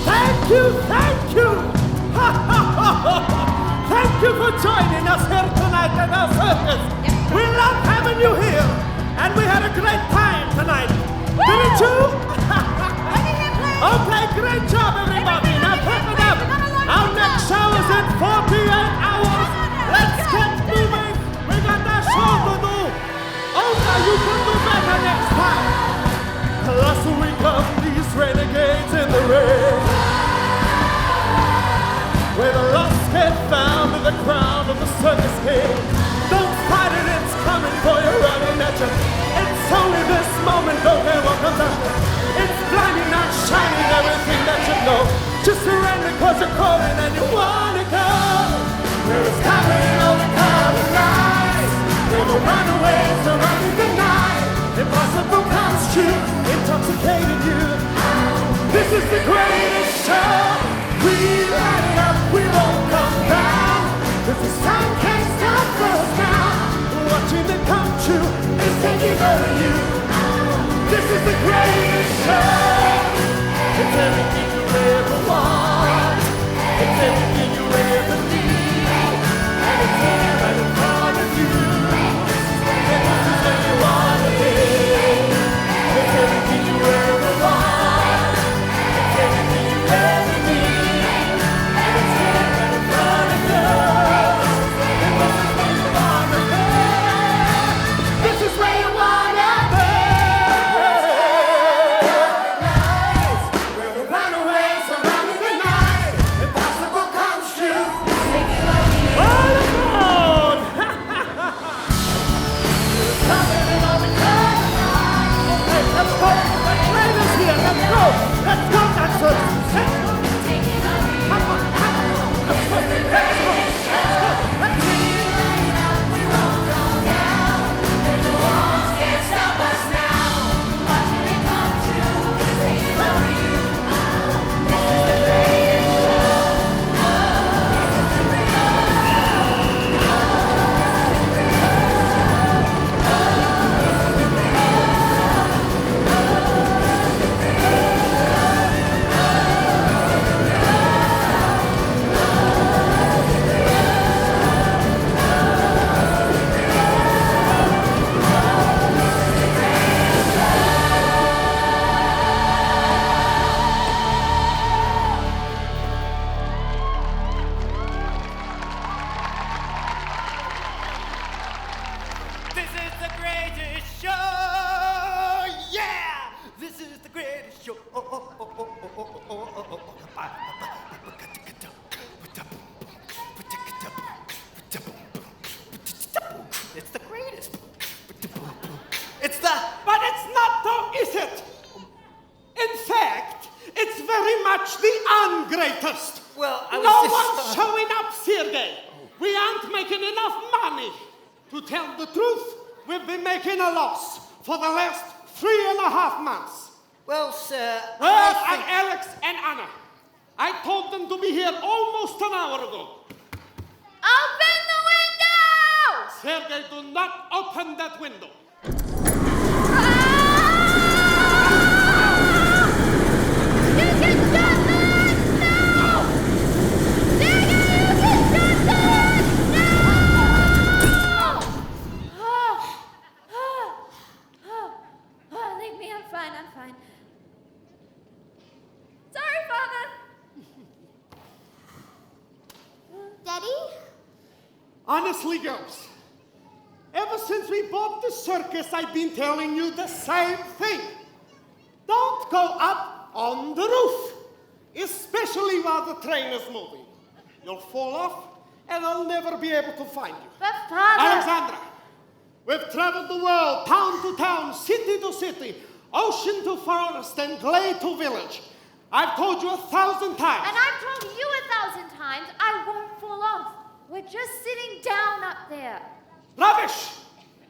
Thank you, thank you! Thank you for joining us here tonight at our circus. We love having you here, and we had a great time tonight. Didn't you? Okay, great job, everybody. Now pick it up. Our next show is in 48 hours. Let's get moving. We got that show to do. Okay, you can do better next time. Plus we got these renegades in the rain. Where the lost get found in the crown of the circus king. Don't fight it, it's coming for you, running at you. It's only this moment, don't care what comes after. It's blinding, not shining, everything that you know. Just surrender cause you're calling and you wanna go. Where it's covering all the colored lights. Where the runaways are running the night. Impossible comes true, intoxicating you. This is the greatest show. We light it up, we won't come down. Cause the sun can't stop us now. Watching it come true is taking over you. This is the greatest show. It's everything you ever want. It's everything you ever need. And it's here right in front of you. And this is where you wanna be. It's everything you ever want. It's everything you ever need. And it's here right in front of you. And this is where you wanna be. This is where you wanna be. Where the runaways are running the night. Impossible comes true. All aboard! Coming in all the colors. Okay, let's go. The train is here. Let's go. Let's go, dancers. Let's go. Come on, come on. Let's go. Let's go. Let's go. This is the greatest show! Yeah! This is the greatest show! It's the greatest! It's the... But it's not though, is it? In fact, it's very much the ungreatest. Well, I was No just... one's showing up, Sergey. We aren't making enough money. To tell the truth, we've been making a loss for the last 3.5 months. Well, sir, Well, I and Alex and Anna, I told them to be here almost an hour ago. Open the window! Sergey, do not open that window. You can shut that now! Sergey, you can shut that now! Leave me, I'm fine. Sorry, Father. Daddy? Honestly, girls, ever since we bought the circus, I've been telling you the same thing. Don't go up on the roof, especially while the train is moving. You'll fall off, and I'll never be able to find you. But Father... Alexandra, we've traveled the world, town to town, city to city, ocean to forest, and glade to village. I've told you 1,000 times. And I've told you 1,000 times I won't fall off. We're just sitting down up there. Rubbish!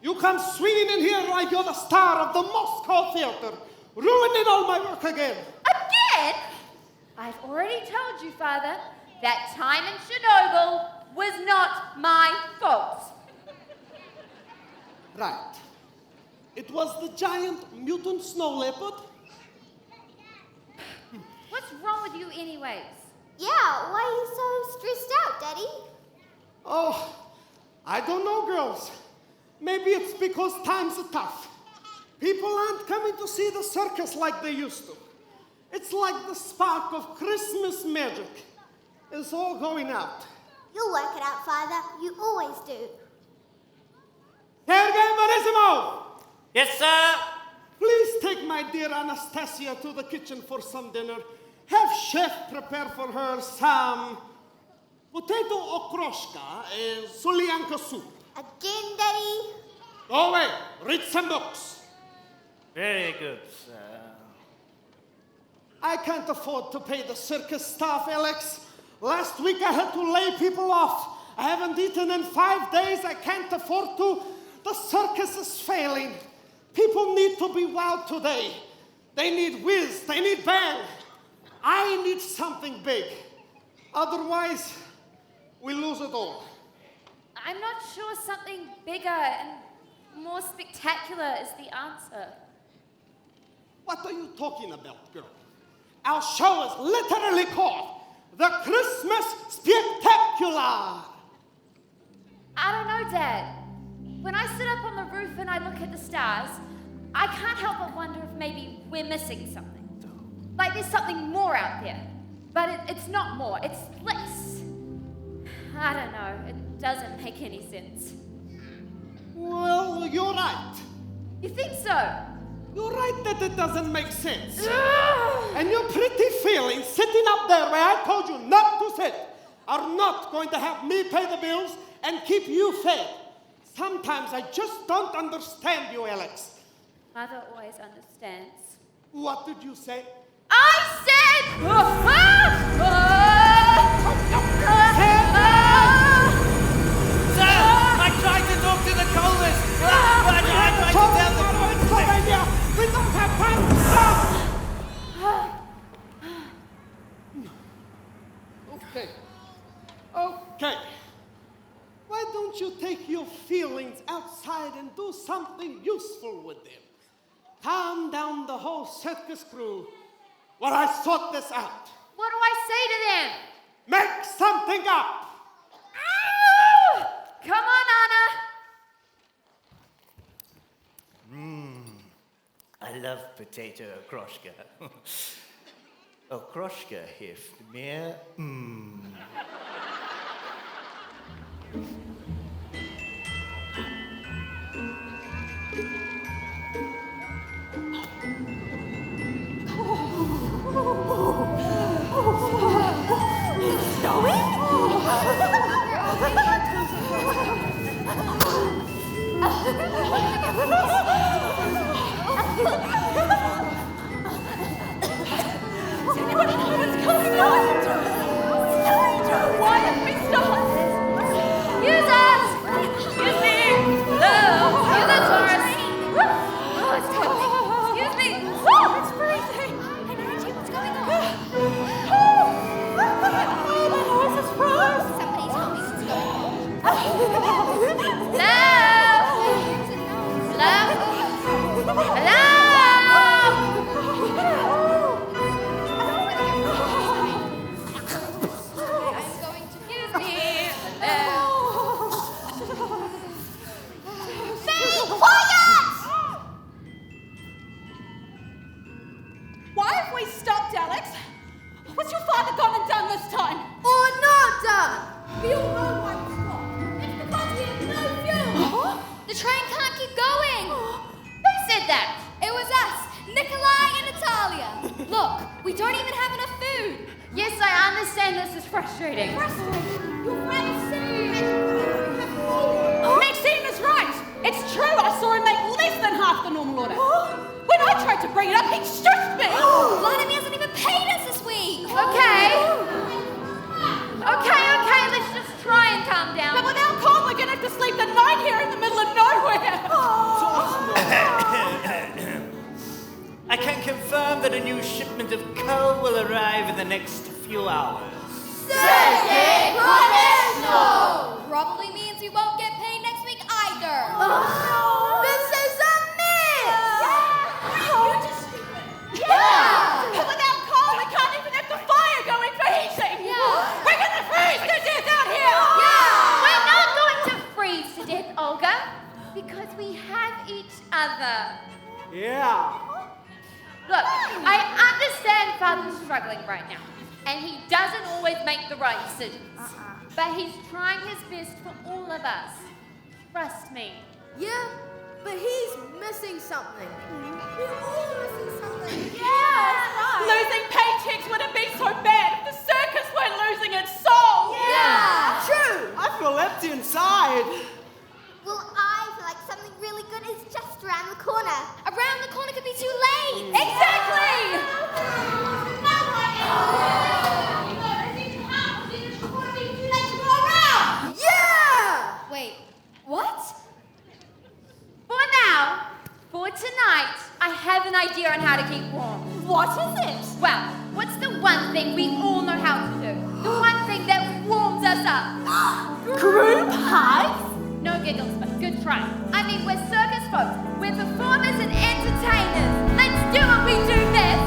You come swinging in here like you're the star of the Moscow Theater, ruining all my work again. Again? I've already told you, Father, that time in Chernobyl was not my fault. Right. It was the giant mutant snow leopard. What's wrong with you anyways? Yeah, why are you so stressed out, Daddy? Oh, I don't know, girls. Maybe it's because times are tough. People aren't coming to see the circus like they used to. It's like the spark of Christmas magic is all going out. You'll work it out, Father. You always do. Sergei Marisimo! Yes, sir. Please take my dear Anastasia to the kitchen for some dinner. Have chef prepare for her some potato okroshka and solyanka soup. Again, Daddy? Go away, read some books. Very good, sir. I can't afford to pay the circus staff, Alex. Last week I had to lay people off. I haven't eaten in 5 days. I can't afford to. The circus is failing. People need to be wild today. They need whiz. They need bang. I need something big. Otherwise, we lose it all. I'm not sure something bigger and more spectacular is the answer. What are you talking about, girl? Our show is literally called The Christmas Spectacular. I don't know, Dad. When I sit up on the roof and I look at the stars, I can't help but wonder if maybe we're missing something. Like there's something more out there. But it's not more, it's less. I don't know, it doesn't make any sense. Well, you're right. You think so? You're right that it doesn't make sense. And your pretty feelings sitting up there where I told you not to sit are not going to help me pay the bills and keep you fed. Sometimes I just don't understand you, Alex. Mother always understands. What did you say? I said... Sir, I tried to talk to the callers. I tried to tell them. It's Slovenia. We don't have time. Okay. Okay. Why don't you take your feelings outside and do something useful with them? Calm down the whole circus crew while I sort this out. What do I say to them? Make something up. Come on, Anna. I love potato okroshka. Okroshka heeft meer. Why have we stopped? Use us! Use me! No! Use us, Horace! Oh, it's coming! Excuse me! Oh, it's freezing! Hey, Angie, what's going on? Oh, my horse is froze! Somebody tell me what's going on. Hello? Hello? Hello? Excuse me. Why have we stopped, Alex? What's your father gone and done this time? Or not done. We all know why we stopped. It's because we have no fuel. The train can't keep going. Who said that? It was us, Nikolai and Natalia. Look, we don't even have enough food. Yes, I understand this is frustrating. Your friend Maxine is right. It's true, I saw him make less than half the normal order. When I tried to bring it up, he shushed me. Vladimir hasn't even paid us this week. Okay. Okay, let's just try and calm down. But without coal, we're going to have to sleep the night here in the middle of nowhere. I can confirm that a new shipment of coal will arrive in the next few hours. Probably means we won't get paid next week either. This is a myth! You're just stupid. Yeah. But without coal, we can't even have the fire Yeah. Look, I understand Father's struggling right now, and he doesn't always make the right decisions. But he's trying his best for all of us. Trust me. Yeah, but he's missing something. We're all missing something. Losing paychecks wouldn't be so bad if the circus weren't losing its soul. Yeah, true. I feel empty inside. Well, I feel like something really good is just around the corner. Around the corner could be too late. Exactly! Yeah! Wait, what? For now, for tonight, I have an idea on how to keep warm. What is it? Well, what's the one thing we all know how to do? The one thing that warms us up? Group hugs? No giggles, but good try. I mean, we're circus folks. We're performers and entertainers. Let's do what we do best.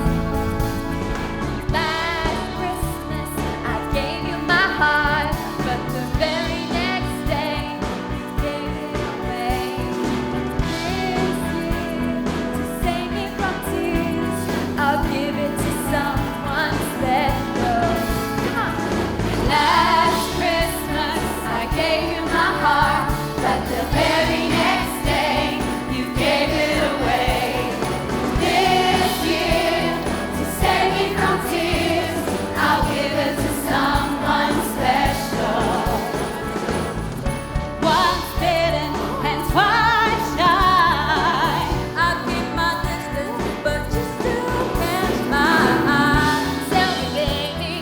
Last Christmas, I gave you my heart, but the very next day, you gave it away. This year, to save me from tears, I'll give it to someone special. Come on. Last Christmas, I gave you my heart, but the very next day, you gave it away. This year, to save me from tears, I'll give it to someone special. Once bitten and twice shy. I keep my distance, but you still catch my eye. Tell me, baby,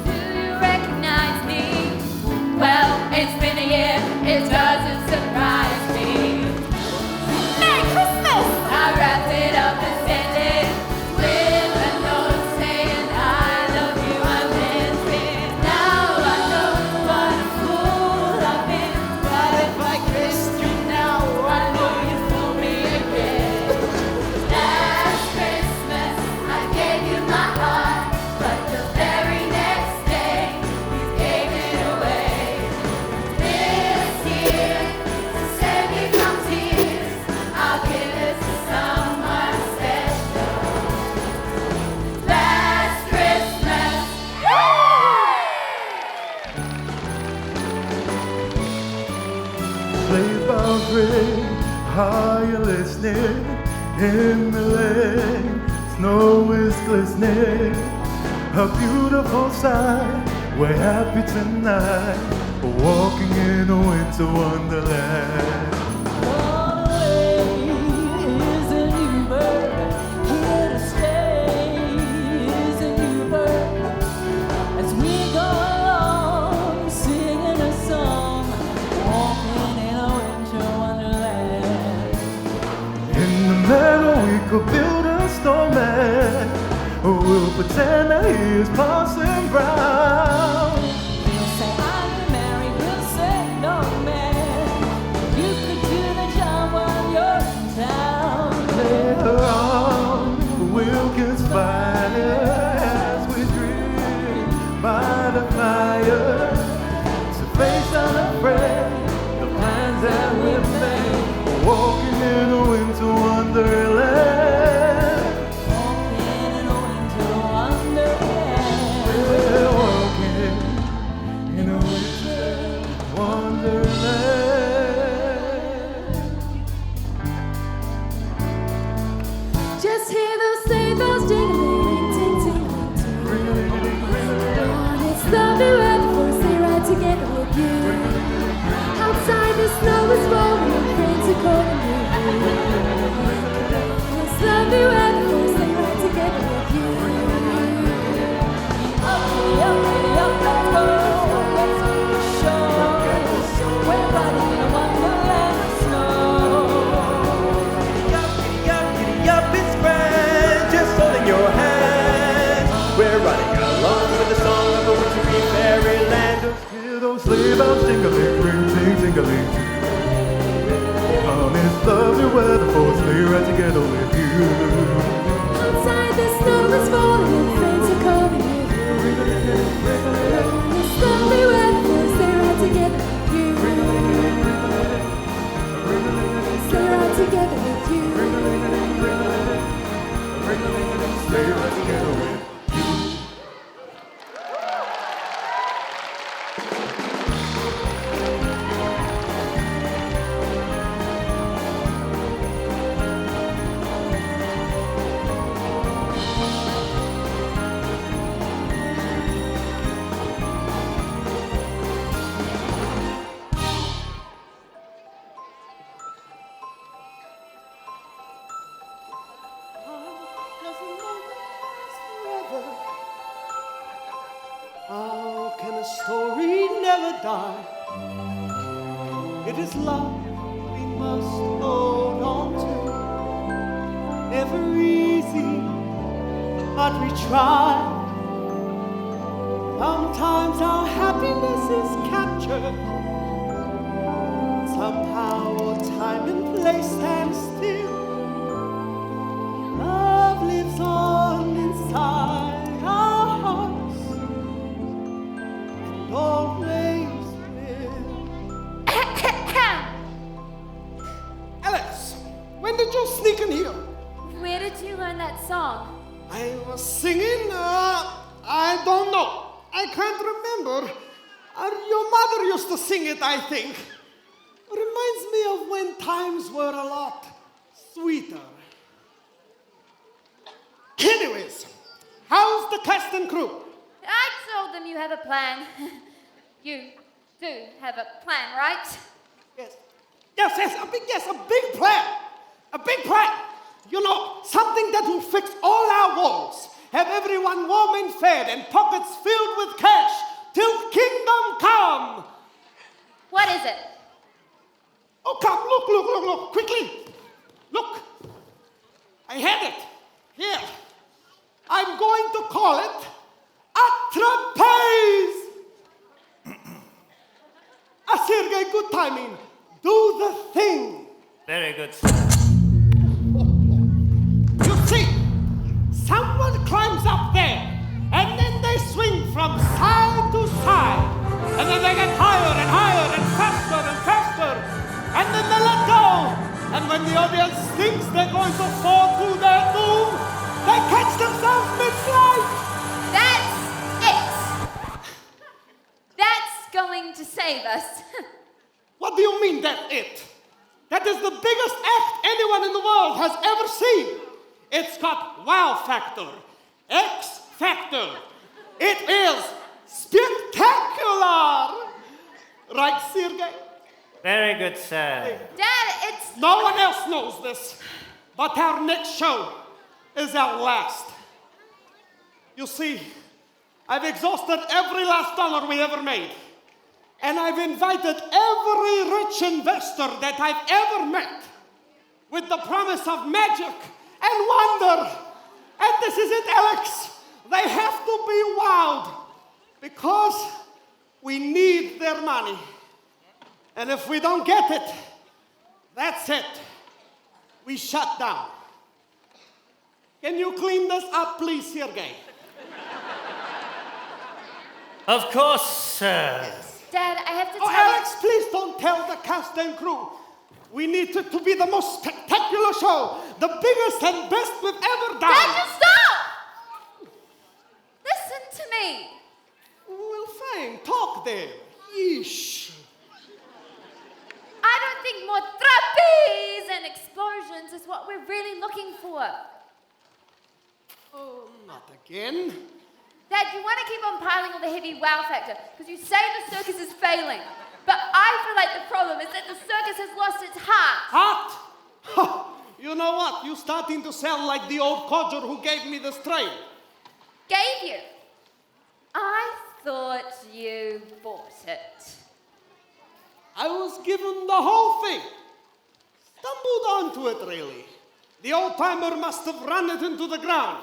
do you recognize me? Well, it's been a year, it doesn't surprise me. Merry Christmas! I wrapped it up and sent it with a note saying I love you, I meant it. Now I know what a fool I've been. But if I kissed you now, I know you'd fool me again. Last Christmas, I gave you my heart, but the very next day, you gave it away. This year, to save me from tears, I'll give it to someone special. Last Christmas. Sleigh bells ring, are you listening? In the lane, snow is glistening. A beautiful sight, we're happy tonight. We're walking in a winter wonderland. In the meadow we could build a snowman. We'll pretend that he is Parson Brown. Later on, we'll conspire as we dream by the fire to face unafraid the plans that we've made. Walking in a winter wonderland. We're walking in a winter wonderland. Just hear those sleigh bells jingling, ting, ting, ting. It's lovely weather for us to ride together with you. Outside the snow is falling and friends are calling you. It's lovely weather for us to ride together with you. Up, let's go. Let's make a show. We're riding in a wonderland of snow. Giddy up, it's grand, just holding your hand. We're running along with the song of a wintry fairyland. Hear those sleigh bells jingling, ring, ting, tingling. It's lovely weather for us, sleigh ride together with you. Outside the snow is falling and friends are calling you. It's lovely weather for us, they ride together with you. They ride together with you. How can a story never die? It is love we must hold on to. Never easy, but we try. Sometimes our happiness is captured. Somehow time and place stand still. Love lives on inside our hearts and always will. Alex, when did you sneak in here? Where did you learn that song? I was singing, I don't know. I can't remember. Your mother used to sing it, I think. Reminds me of when times were a lot sweeter. Anyways, how's the cast and crew? I told them you have a plan. You do have a plan, right? Yes, a big plan. A big plan. You know, something that will fix all our walls. Have everyone warm and fed and pockets filled with cash till kingdom come. What is it? Oh, come, look, quickly. Look. I had it. Here. I'm going to call it a trapeze. Sergei, good timing. Do the thing. Very good, sir. You see, someone climbs up there, and then they swing from side to side, and then they get higher and higher and faster, and then they let go. And when the audience thinks they're going to fall to their doom, they catch themselves mid-flight. That's it. That's going to save us. What do you mean that's it? That is the biggest act anyone in the world has ever seen. It's got wow factor, X factor. It is spectacular. Right, Sergei? Very good, sir. Dad, it's... No one else knows this, but our next show is our last. You see, I've exhausted every last dollar we ever made. And I've invited every rich investor that I've ever met with the promise of magic and wonder. And this is it, Alex. They have to be wowed because we need their money. And if we don't get it, that's it. We shut down. Can you clean this up, please, Sergei? Of course, sir. Dad, I have to Oh, tell Alex, please don't tell the cast and crew. We need it to be the most spectacular show, the biggest and best we've ever done. Dad, just stop! Listen to me. Well, fine, talk then. Yeesh. I don't think more trapeze and explosions is what we're really looking for. Oh, not again. Dad, you want to keep on piling on the heavy wow factor because you say the circus is failing. But I feel like the problem is that the circus has lost its heart. Heart? You know what? You're starting to sound like the old codger who gave me this train. Gave you? I thought you bought it. I was given the whole thing. Stumbled onto it, really. The old-timer must have run it into the ground.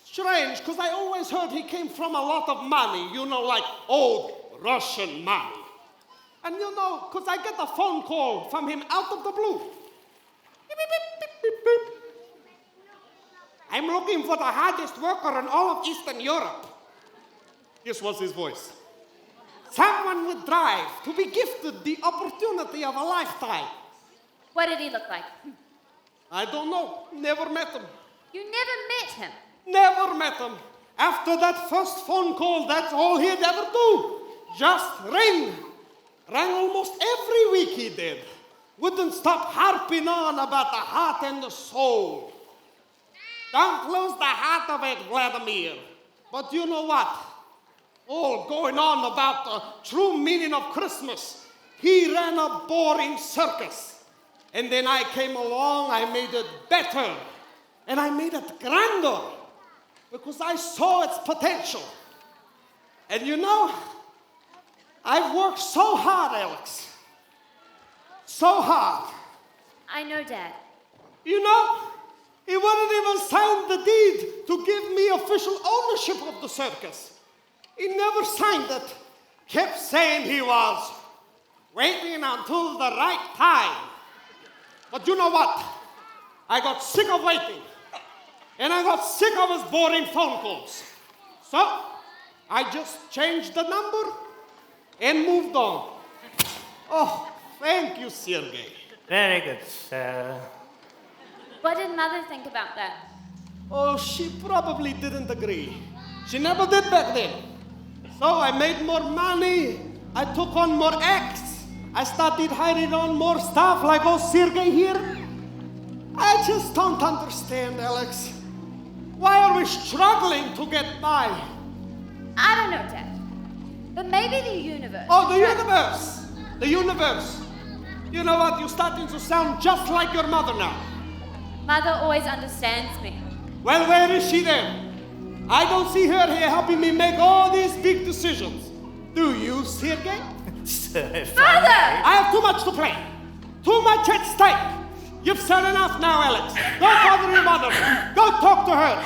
Strange, because I always heard he came from a lot of money, you know, like old Russian money. And you know, because I get a phone call from him out of the blue. Beep, beep, beep, beep, beep. I'm looking for the hardest worker in all of Eastern Europe. This was his voice. Someone with drive to be gifted the opportunity of a lifetime. What did he look like? I don't know. Never met him. You never met him. Never met him. After that first phone call, that's all he'd ever do. Just ring. Rang almost every week he did. Wouldn't stop harping on about the heart and the soul. Don't lose the heart of it, Vladimir. But you know what? All going on about the true meaning of Christmas. He ran a boring circus. And then I came along, I made it better. And I made it grander. Because I saw its potential. And you know, I've worked so hard, Alex. So hard. I know, Dad. You know, he wouldn't even sign the deed to give me official ownership of the circus. He never signed it. Kept saying he was waiting until the right time. But you know what? I got sick of waiting. And I got sick of his boring phone calls. So, I just changed the number and moved on. Oh, thank you, Sergey. Very good, sir. What did Mother think about that? Oh, she probably didn't agree. She never did back then. So I made more money. I took on more acts. I started hiring on more staff like old Sergey here. I just don't understand, Alex. Why are we struggling to get by? I don't know, Dad. But maybe the universe. Oh, the universe! The universe! You know what? You're starting to sound just like your mother now. Mother always understands me. Well, where is she then? I don't see her here helping me make all these big decisions. Do you, Sergey? Sir, Mother! I have too much to play. Too much at stake. You've said enough now, Alex. Don't bother your mother. Go talk to her.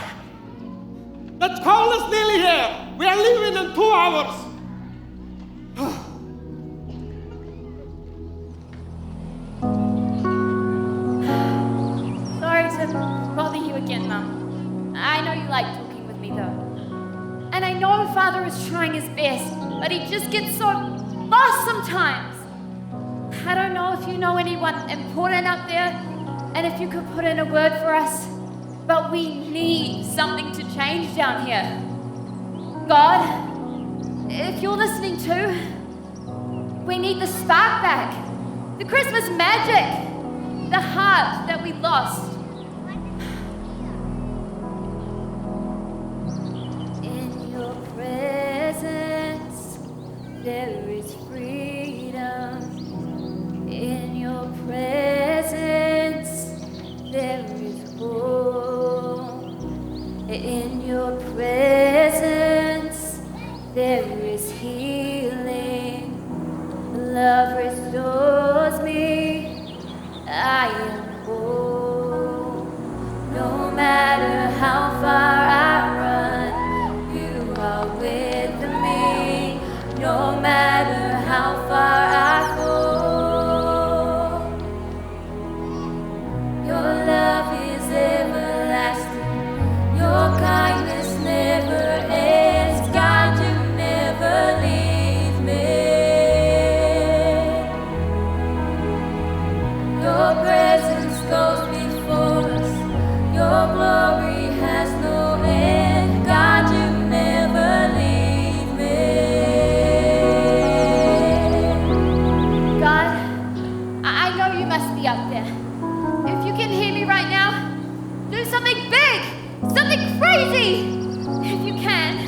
The call is nearly here. We are leaving in 2 hours. Sorry to bother you again, Mum. I know you like talking with me, though. And I know Father is trying his best, but he just gets so lost sometimes. I don't know if you know anyone important up there, and if you could put in a word for us, but we need something to change down here. God, if you're listening too, we need the spark back, the Christmas magic, the heart that we lost. In your presence, there is freedom. In your presence, there is hope. In your presence, there is healing. Love restores me. I am whole. No matter how far I run, you are with me. No matter how far I go, your love is everlasting. Your kindness never ends. God, you never leave me. Your presence goes before us. Your glory has no end. God, you never leave me. God, I know you must be up there. If you can hear me right now, do something big, something crazy, if you can.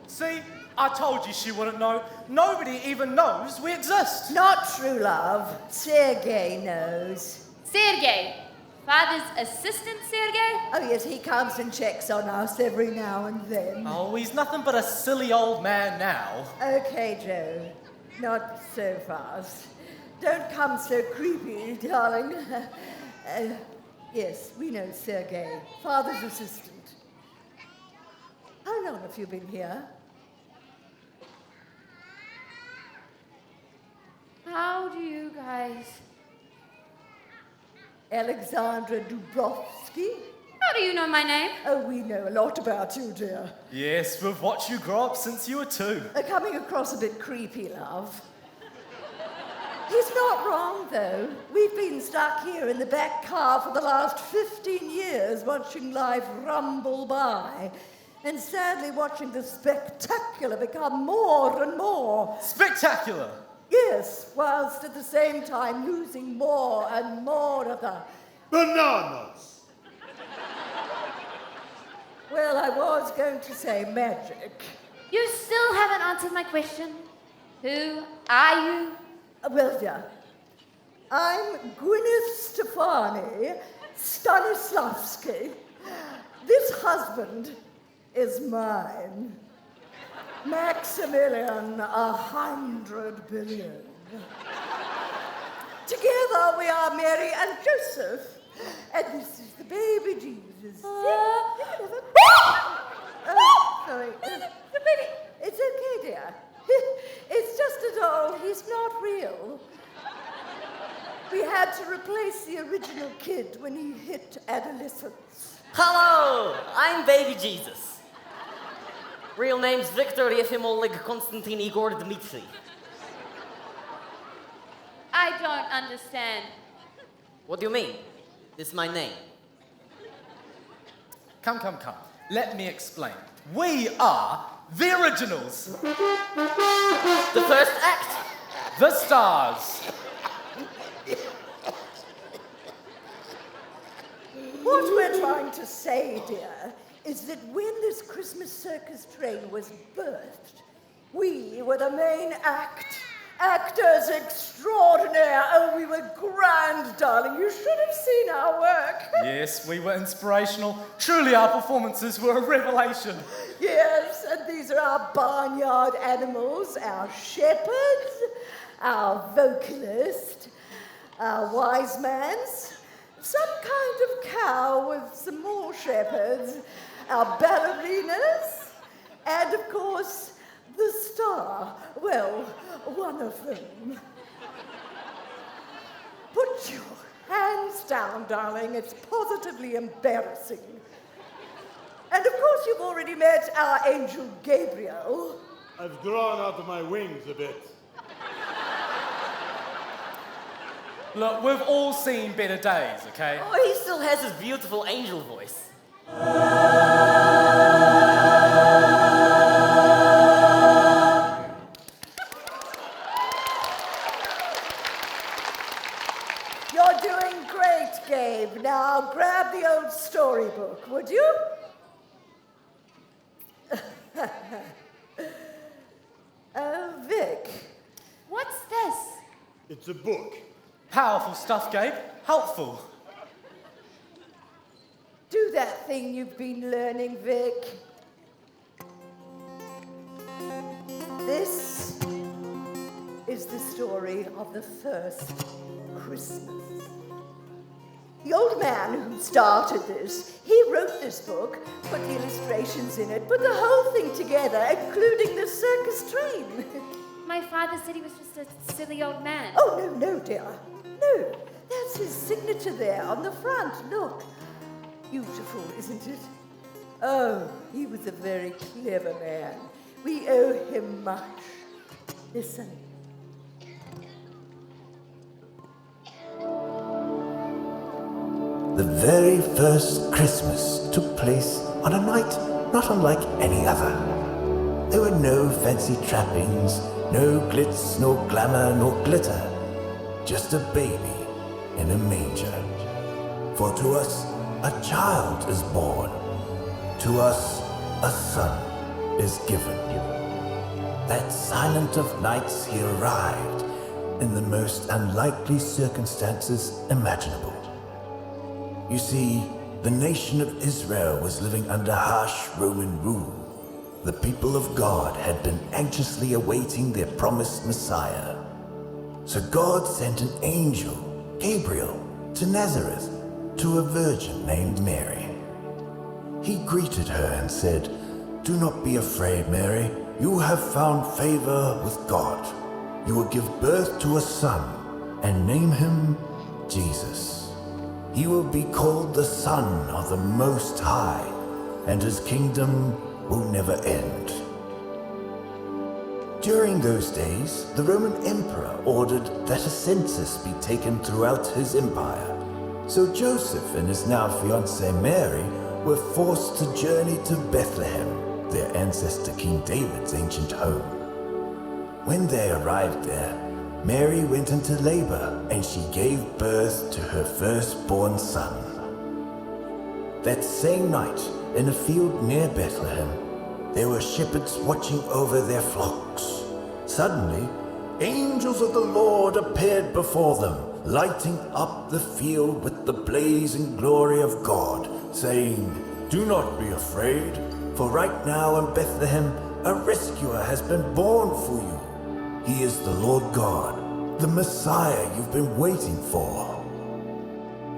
See, I told you she wouldn't know. Nobody even knows we exist. Not true love. Sergey knows. Sergey, Father's assistant Sergey? Oh yes, he comes and checks on us every now and then. Oh, he's nothing but a silly old man now. Okay, Joe. Not so fast. Don't come so creepy, darling. Yes, we know Sergey, Father's assistant. How long have you been here? guys? Alexandra Dubrovsky. How do you know my name? Oh, we know a lot about you, dear. Yes, we've watched you grow up since you were 2. Coming across a bit creepy, love. He's not wrong, though. We've been stuck here in the back car for the last 15 years watching life rumble by. And sadly watching the spectacular become more and more. Spectacular! Yes, whilst at the same time losing more and more of the... Bananas! Well, I was going to say magic. You still haven't answered my question. Who are you? Well, dear, I'm Gwyneth Stefani Stanislavski. This husband is mine. Maximilian 100 billion. Together we are Mary and Joseph. And this is the baby Jesus. Sorry. The baby. It's okay, dear. It's just a doll. He's not real. We had to replace the original kid when he hit adolescence. Hello, I'm Baby Jesus. Real name's Victor Yefimolig Konstantin Igor Dmitri. I don't understand. What do you mean? This is my name. Come. Let me explain. We are the originals. The first act. The stars. What we're trying to say, dear, is that when this Christmas circus train was birthed, we were the main act. Actors extraordinaire. Oh, we were grand, darling. You should have seen our work. Yes, we were inspirational. Truly, our performances were a revelation. Yes, and these are our barnyard animals, our shepherds, our vocalist, our wise man's, some kind of cow with some more shepherds, our ballerinas, and of course, the star. Well, one of them. Put your hands down, darling. It's positively embarrassing. And of course, you've already met our angel Gabriel. I've grown out of my wings a bit. Look, we've all seen better days, okay? Oh, he still has his beautiful angel voice. You're doing great, Gabe. Now grab the old storybook, would you? Vic. What's this? It's a book. Powerful stuff, Gabe. Helpful. Do that thing you've been learning, Vic. This is the story of the first Christmas. The old man who started this, he wrote this book, put the illustrations in it, put the whole thing together, including the circus train. My father said he was just a silly old man. Oh, no, dear. No, that's his signature there on the front. Look. Beautiful, isn't it? Oh, he was a very clever man. We owe him much. Listen. The very first Christmas took place on a night not unlike any other. There were no fancy trappings, no glitz, nor glamour, nor glitter. Just a baby in a manger. For to us a child is born. To us a son is given. That silent of nights he arrived in the most unlikely circumstances imaginable. You see, the nation of Israel was living under harsh Roman rule. The people of God had been anxiously awaiting their promised Messiah. So God sent an angel, Gabriel, to Nazareth, to a virgin named Mary. He greeted her and said, "Do not be afraid, Mary. You have found favor with God. You will give birth to a son, and name him Jesus. He will be called the Son of the Most High, and his kingdom will never end. During those days, the Roman emperor ordered that a census be taken throughout his empire. So Joseph and his now fiancée Mary were forced to journey to Bethlehem, their ancestor King David's ancient home. When they arrived there, Mary went into labor and she gave birth to her firstborn son. That same night, in a field near Bethlehem, there were shepherds watching over their flocks. Suddenly, angels of the Lord appeared before them, lighting up the field with the blazing glory of God, saying, "Do not be afraid, for right now in Bethlehem a rescuer has been born for you. He is the Lord God, the Messiah you've been waiting for."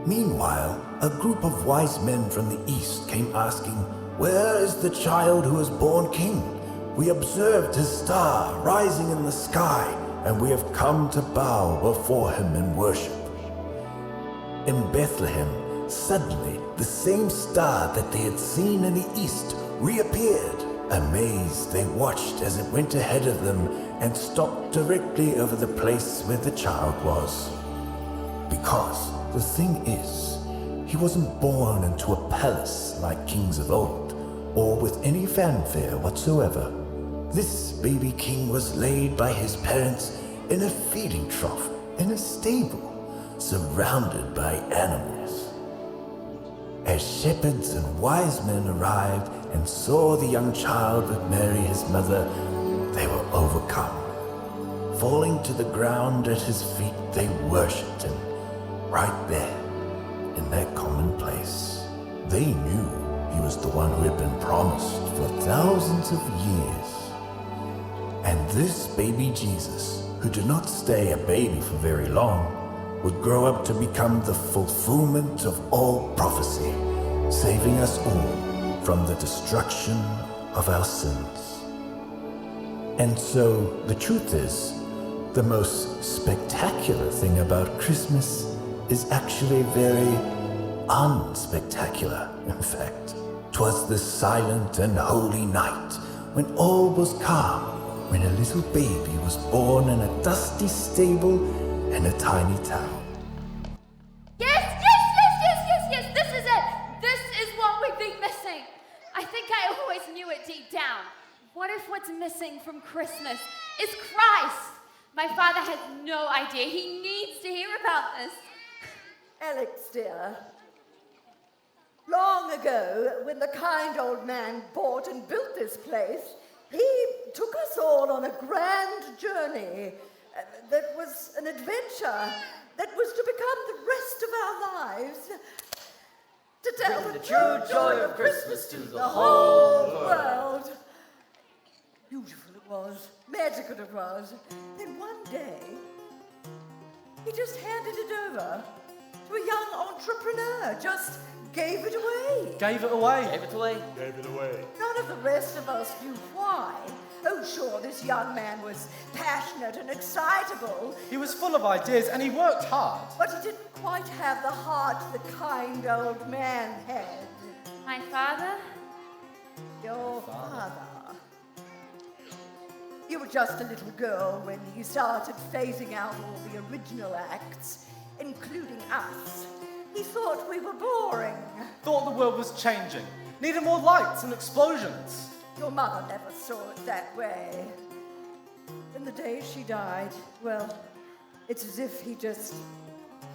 Meanwhile, a group of wise men from the east came asking, "Where is the child who was born king? We observed his star rising in the sky, and we have come to bow before him in worship." In Bethlehem, suddenly the same star that they had seen in the east reappeared. Amazed, they watched as it went ahead of them and stopped directly over the place where the child was. Because the thing is, he wasn't born into a palace like kings of old, or with any fanfare whatsoever. This baby king was laid by his parents in a feeding trough in a stable, surrounded by animals. As shepherds and wise men arrived and saw the young child with Mary his mother, they were overcome. Falling to the ground at his feet, they worshipped him right there in that common place. They knew he was the one who had been promised for thousands of years. And this baby Jesus, who did not stay a baby for very long, would grow up to become the fulfillment of all prophecy, saving us all from the destruction of our sins. And so, the truth is, the most spectacular thing about Christmas is actually very unspectacular, in fact. 'Twas the silent and holy night, when all was calm, when a little baby was born in a dusty stable in a tiny town. Yes, this is it. This is what we've been missing. I think I always knew it deep down. What if what's missing from Christmas is Christ? My father has no idea. He needs to hear about this. Alex, dear, long ago, when the kind old man bought and built this place, he took us all on a grand journey that was an adventure that was to become the rest of our lives. To tell the true joy of Christmas to the whole world. Beautiful it was, magical it was. Then one day, he just handed it over to a young entrepreneur, just gave it away. Gave it away. Gave it away. Gave it away. None of the rest of us knew why. Oh, sure, this young man was passionate and excitable, He was full of ideas and he worked hard. but he didn't quite have the heart the kind old man had. My father? Your father. You were just a little girl when he started phasing out all the original acts, including us. He thought we were boring. Thought the world was changing. Needed more lights and explosions. Your mother never saw it that way. And the day she died, well, it's as if he just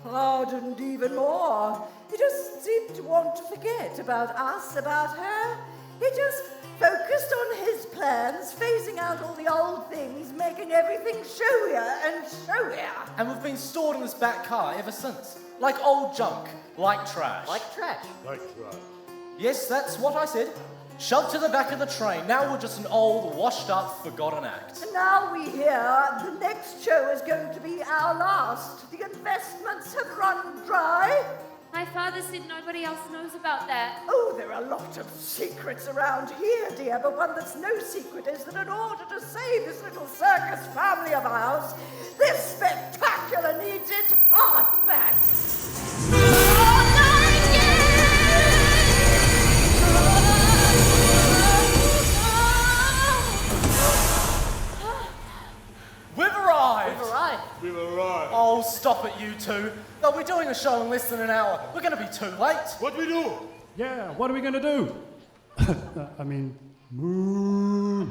hardened even more. He just seemed to want to forget about us, about her. He just focused on his plans, phasing out all the old things, making everything showier and showier. And we've been stored in this back car ever since. Like old junk. Like trash. Like trash. Like trash. Yes, that's what I said. Shoved to the back of the train. Now we're just an old, washed-up, forgotten act. And now we hear the next show is going to be our last. The investments have run dry. My father said nobody else knows about that. Oh, there are a lot of secrets around here, dear, but one that's no secret is that in order to save this little circus family of ours, this spectacular need needs its heart back. We've arrived! We've arrived. Oh, stop it, you two. No, we're doing a show in less than an hour. We're going to be too late. What we do? Yeah, what are we gonna do? I mean, moo.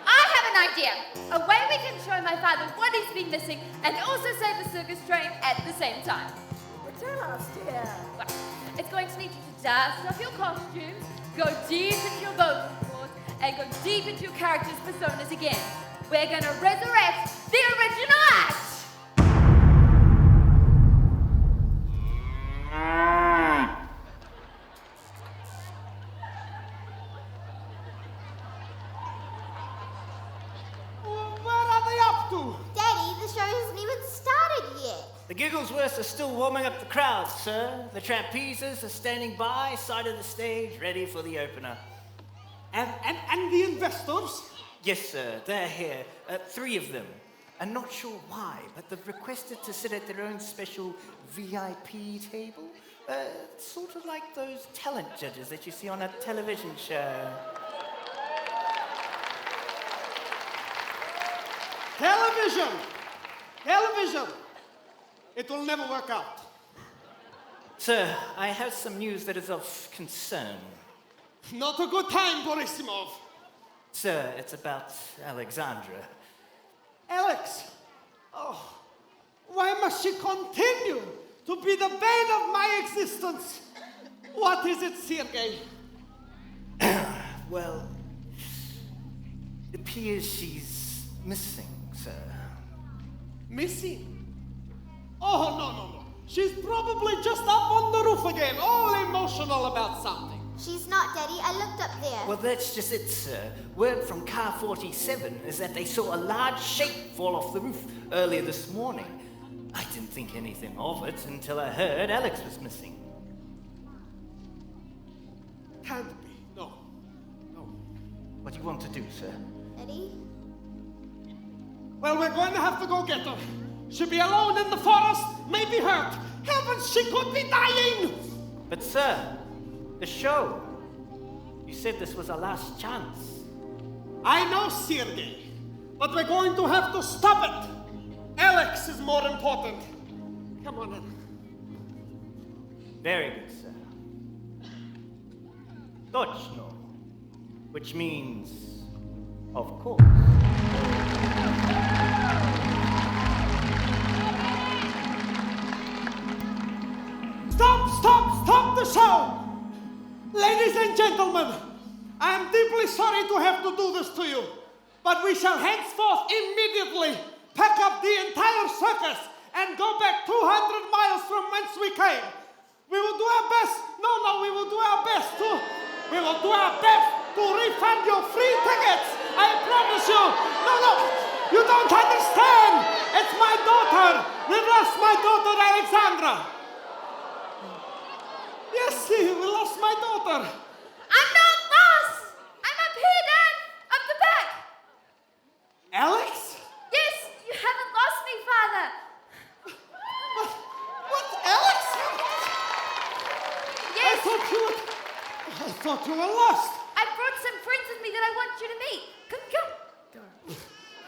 I have an idea. A way we can show my father what he's been missing and also save the circus train at the same time. Well, tell us, dear. Well, it's going to need you to dust off your costumes, go deep into your vocal cords, and go deep into your characters' personas again. We're gonna resurrect the original act! Where are they up to? Daddy, the show hasn't even started yet. The Gigglesworths are still warming up the crowd, sir. The trapezes are standing by, side of the stage, ready for the opener. And the investors? Yes, sir, they're here. 3 of them. I'm not sure why, but they've requested to sit at their own special VIP table. Sort of like those talent judges that you see on a television show. Television! Television! It will never work out. Sir, I have some news that is of concern. Not a good time, Borisimov. Sir, it's about Alexandra. Alex! Oh, why must she continue to be the bane of my existence? What is it, Sergei? Well, it appears she's missing, sir. Missing? Oh, no. She's probably just up on the roof again, all emotional about something. She's not, Daddy. I looked up there. Well, that's just it, sir. Word from Car 47 is that they saw a large shape fall off the roof earlier this morning. I didn't think anything of it until I heard Alex was missing. Can't be. No. What do you want to do, sir? Daddy? Well, we're going to have to go get her. She'll be alone in the forest, maybe hurt. Heavens, she could be dying! But, sir, the show. You said this was our last chance. I know, Sergei, but we're going to have to stop it. Alex is more important. Come on in. Very good, sir. Точно, which means, of course. Stop the show! Ladies and gentlemen, I am deeply sorry to have to do this to you, but we shall henceforth immediately pack up the entire circus and go back 200 miles from whence we came. We will do our best. We will do our best to refund your free tickets. I promise you. No, you don't understand. It's my daughter. We lost my daughter, Alexandra. Yes, we lost my daughter. I'm not lost! I'm up here, Dad! Up the back! Alex? Yes, you haven't lost me, Father! What, Alex? Yes! I thought you were lost. I brought some friends with me that I want you to meet. Come.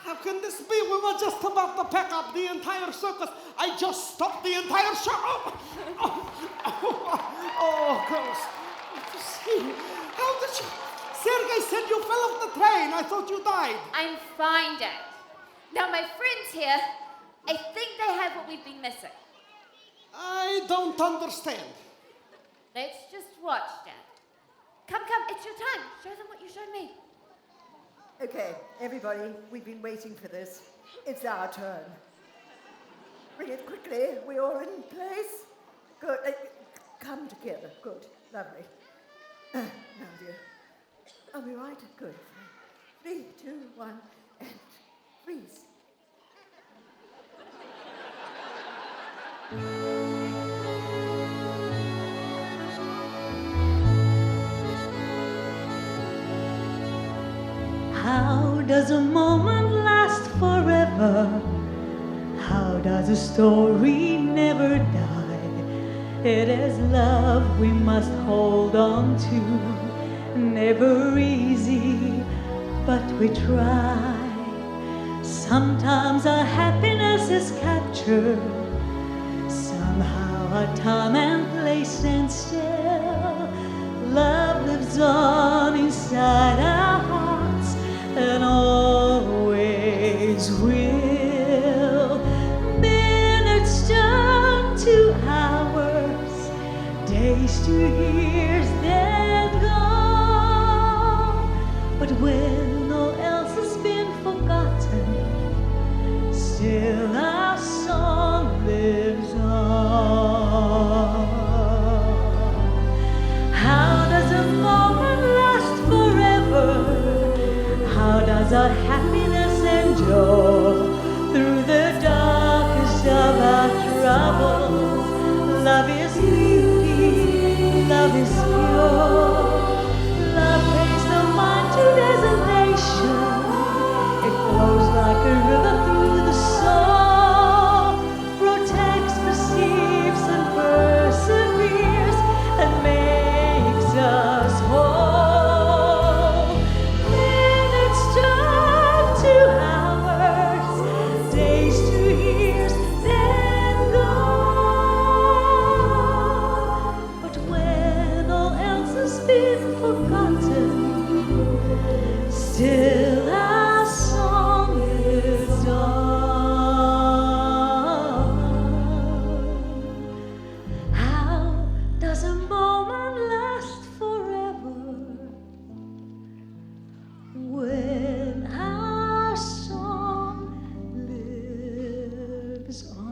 How can this be? We were just about to pack up the entire circus. I just stopped the entire show. Oh, girls. How did you... Sergei said you fell off the train. I thought you died. I'm fine, Dad. Now, my friends here, I think they have what we've been missing. I don't understand. Let's just watch, Dad. Come, it's your time. Show them what you showed me. Okay, everybody, we've been waiting for this. It's our turn. Bring it quickly. We all in place? Good. Come together. Good. Lovely. Now, dear. Are we right? Good. 3, 2, 1, and freeze. How does a moment last forever? does a story never die? It is love we must hold on to. Never easy, but we try. Sometimes our happiness is captured. Somehow our time and place stand still. Love lives on inside our hearts and always will. Minutes turn to hours, days to years, then gone. But when all else has been forgotten, still our song lives on. How does a moment last forever? How does our happiness endure through the darkest of our troubles? Love is beauty, love is pure. Love brings the mind to desolation. It flows like a river through the soul, protects, perceives, and perseveres, and makes us whole. Minutes turn to hours, days to years, then gone. But when all else has been forgotten, still our song lives on. How does a moment last forever when our song lives on?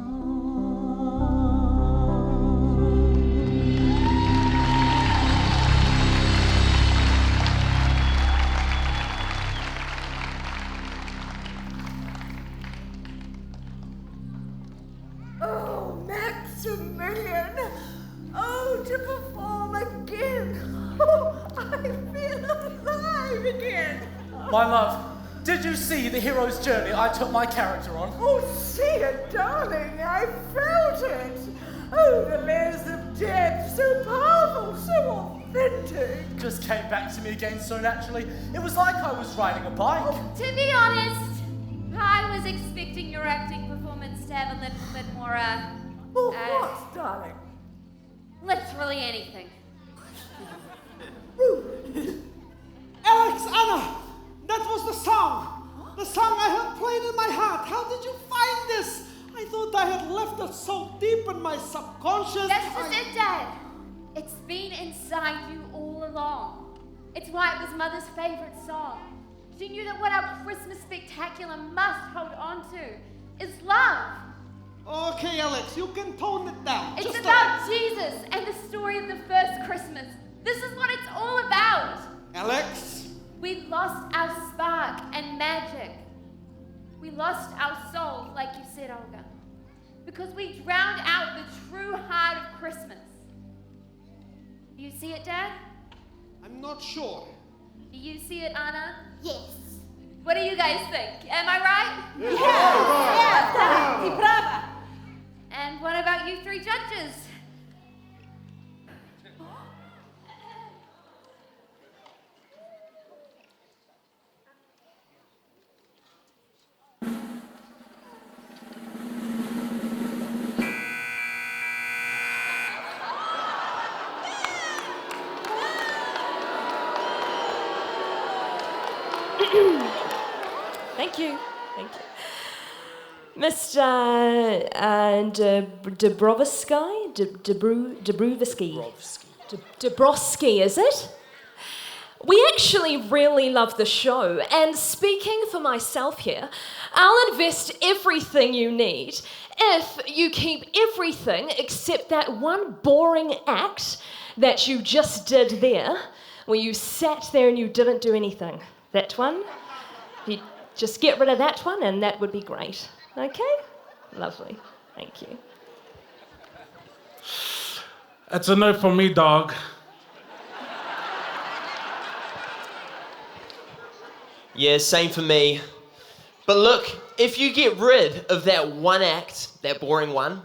Oh, Maximilian! Oh, to perform again! Oh, I feel alive again! My love, did you see the hero's journey I took my character on? Oh, see it, darling! I felt it! Oh, the layers of depth, so powerful, so authentic! Just came back to me again so naturally. It was like I was riding a bike. To be honest, I was expecting your acting performance to have a little bit more, Oh, what, darling? literally anything. Alex, Anna, that was the song. The song I had played in my heart. How did you find this? I thought I had left it so deep in my subconscious. That's just it, Dad. It's been inside you all along. It's why it was Mother's favorite song. She knew that what our Christmas spectacular must hold on to is love. Okay, Alex, you can tone it down. It's Just about Jesus and the story of the first Christmas. This is what it's all about. Alex? We lost our spark and magic. We lost our soul, like you said, Olga, because we drowned out the true heart of Christmas. Do you see it, Dad? I'm not sure. Do you see it, Anna? Yes. What do you guys think? Am I right? Yes. Yes. Brava. And what about you three judges? Thank you. Thank you. Mr. Dabrowski, is it? We actually really love the show, and speaking for myself here, I'll invest everything you need if you keep everything except that one boring act that you just did there, where you sat there and you didn't do anything. That one. You just get rid of that one and that would be great. Okay? Lovely. Thank you. That's a no for me, dog. Yeah, same for me. But look, if you get rid of that one act, that boring one,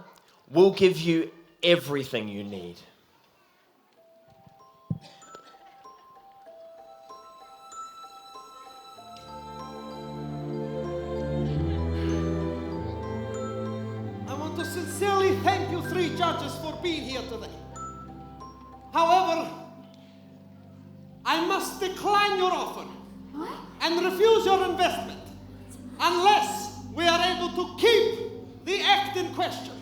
we'll give you everything you need. I want to sincerely thank you three judges for being here today. However, I must decline your offer and refuse your investment unless we are able to keep the act in question.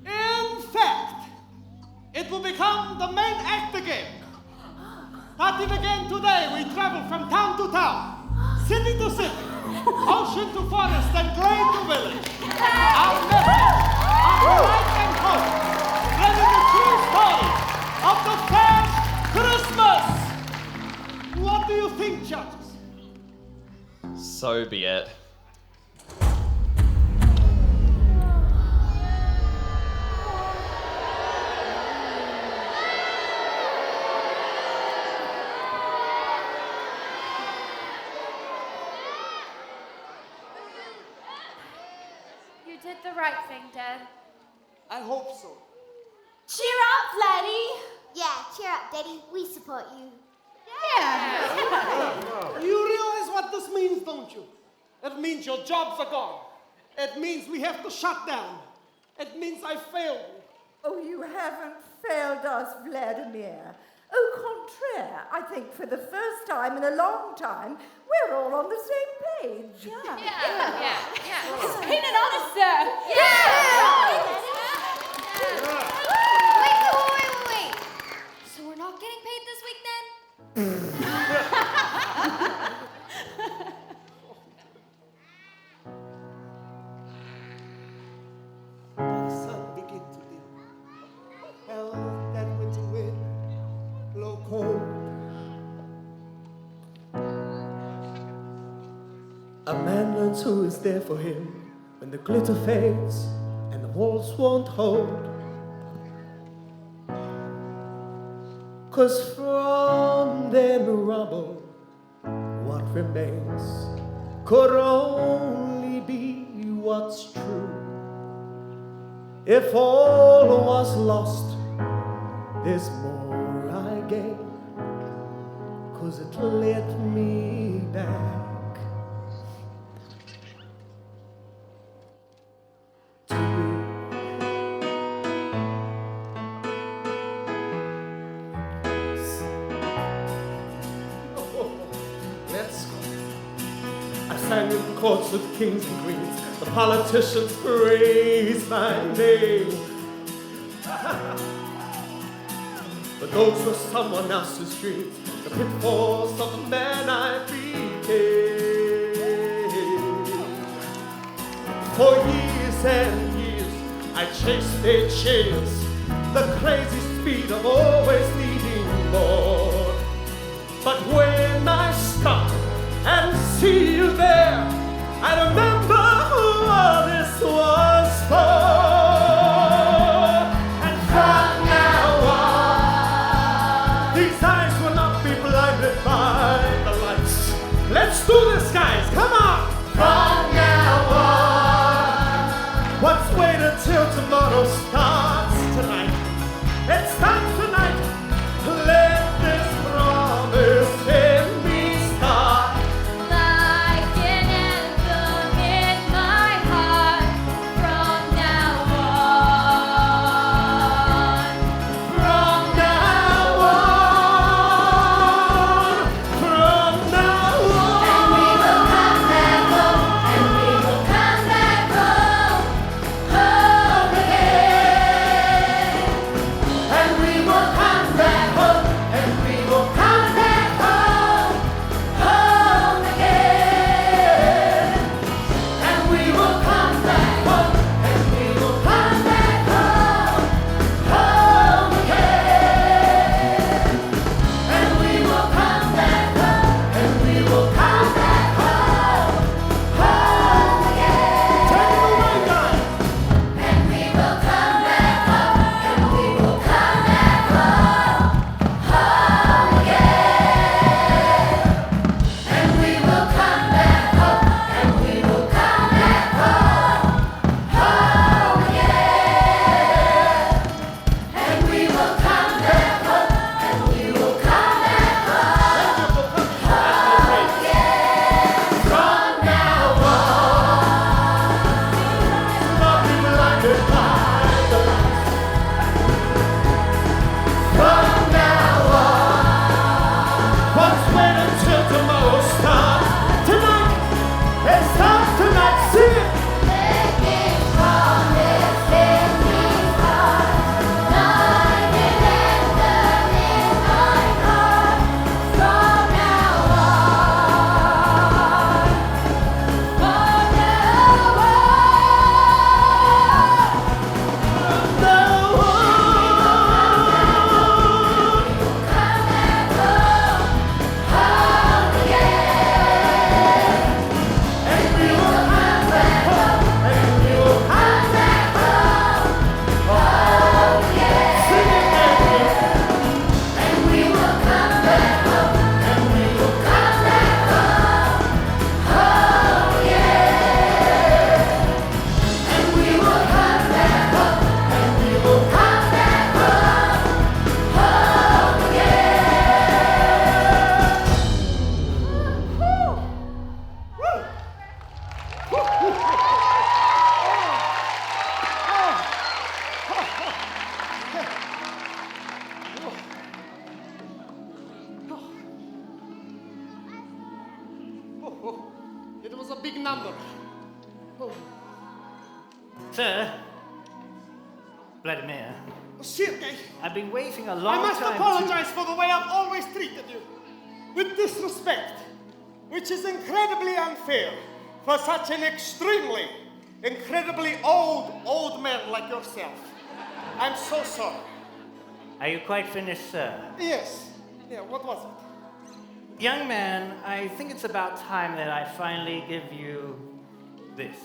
In fact, it will become the main act again. Starting again today, we travel from town to town, city to city, ocean to forest, and glade to village. Our message, our light and hope, spreading the true story of the first Christmas. What do you think, judges? So be it. You did the right thing, Dad. I hope so. Cheer up, laddie. Yeah, cheer up, Daddy. We support you. You realize what this means, don't you? It means your jobs are gone. It means we have to shut down. It means I failed you. Oh, you haven't failed us, Vladimir. Au contraire, I think for the first time in a long time, we're all on the same page. Yeah. It's been an honor, sir. Wait. So we're not getting paid this week then? The sun begin to dim. Hell, that winter wind blow cold. A man learns who is there for him when the glitter fades and the walls won't hold. 'Cause from their rubble, what remains could only be what's true. If all was lost, there's more I gain, 'cause it led me back. Sang in courts with kings and queens. The politicians praise my name. But those were someone else's dreams, the pitfalls of the man I became. For years and years, I chased their chase, the crazy speed of always needing more. But when I stop and see you there, I remember who all this was for. And from now on, these eyes will not be blinded by the lights. Let's do this, guys, come on! From now on, what's waited till tomorrow starts tonight. It starts tonight. Let was a big number. Oh. Sir, Vladimir, Sergei, I've been waiting a I long must time apologize for the way I've always treated you. With disrespect, which is incredibly unfair for such an extremely, incredibly old man like yourself. I'm so sorry. Are you quite finished, sir? Yes. Yeah, what was it? Young man, I think it's about time that I finally give you this.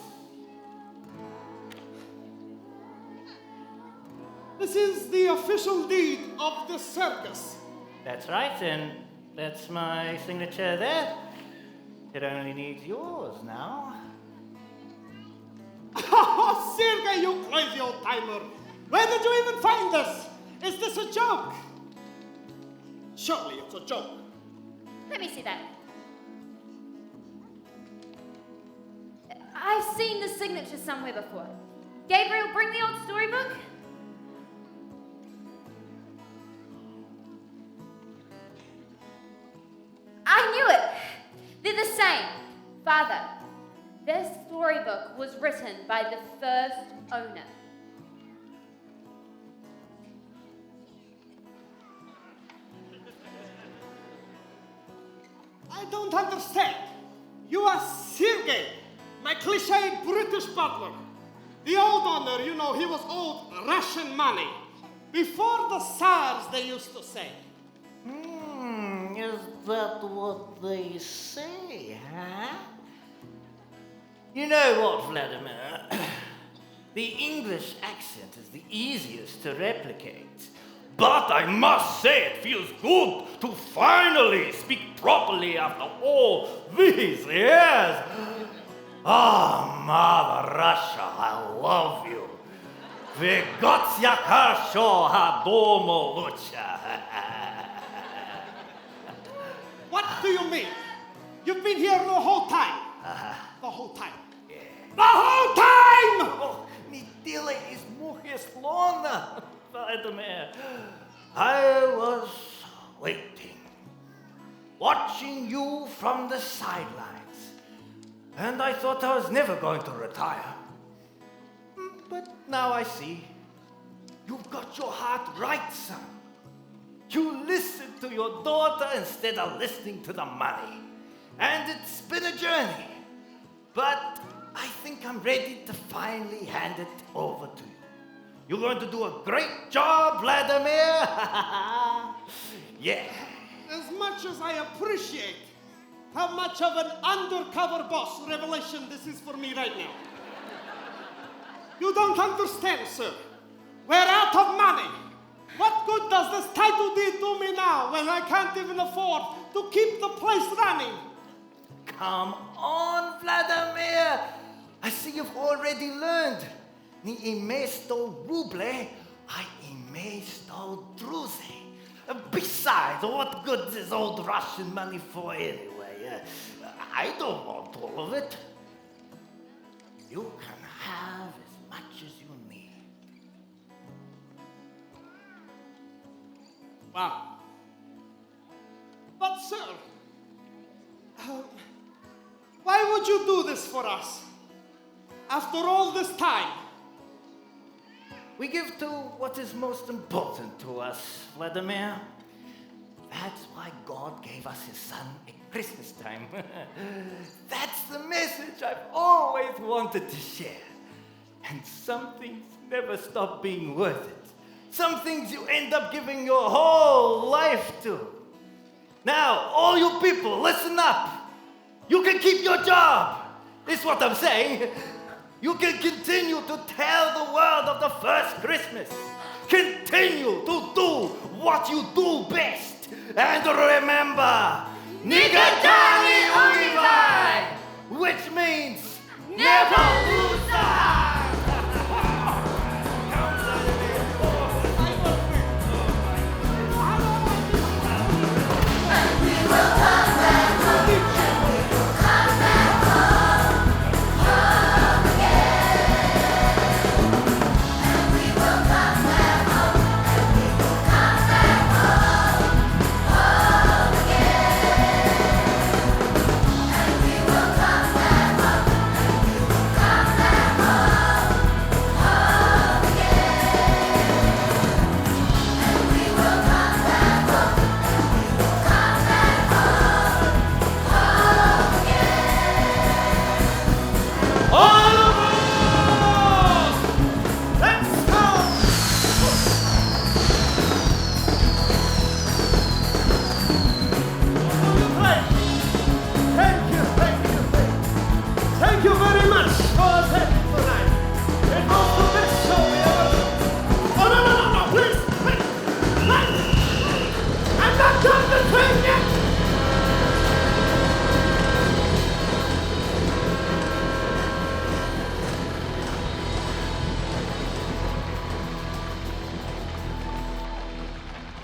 This is the official deed of the circus. That's right, and that's my signature there. It only needs yours now. Oh, Sergei, you crazy old timer. Where did you even find this? Is this a joke? Surely it's a joke. Let me see that. I've seen the signature somewhere before. Gabriel, bring the old storybook. I knew it. They're the same. Father, this storybook was written by the first owner. I don't understand. You are Sergei, my cliched British butler. The old owner, you know, he was old Russian money. Before the SARS, they used to say. Is that what they say, huh? You know what, Vladimir? The English accent is the easiest to replicate. But I must say it feels good to finally speak properly after all these years. Ah, Mother Russia, I love you. Vygotsya karsho ha domo lucha. What do you mean? You've been here the whole time. The whole time. The whole time! Oh, mi tile is mujer slona, Vladimir. I was waiting, watching you from the sidelines, and I thought I was never going to retire. But now I see, you've got your heart right, son. You listened to your daughter instead of listening to the money. And it's been a journey. But I think I'm ready to finally hand it over to you. You're going to do a great job, Vladimir. Yeah. As much as I appreciate how much of an undercover boss revelation this is for me right now. You don't understand, sir. We're out of money. What good does this title deed do me now when I can't even afford to keep the place running? Come on, Vladimir. I see you've already learned. Ni ime sto ruble, I ime sto druze. Besides, what good is old Russian money for anyway? I don't want all of it. You can have as much as you need. Wow. But, sir, why would you do this for us? After all this time? We give to what is most important to us, Vladimir. That's why God gave us his son at Christmas time. That's the message I've always wanted to share. And some things never stop being worth it. Some things you end up giving your whole life to. Now, all you people, listen up. You can keep your job. Is what I'm saying. You can continue to tell the world of the first Christmas. Continue to do what you do best. And remember, Nigatani Univai, which means never lose sight. Thank you very much for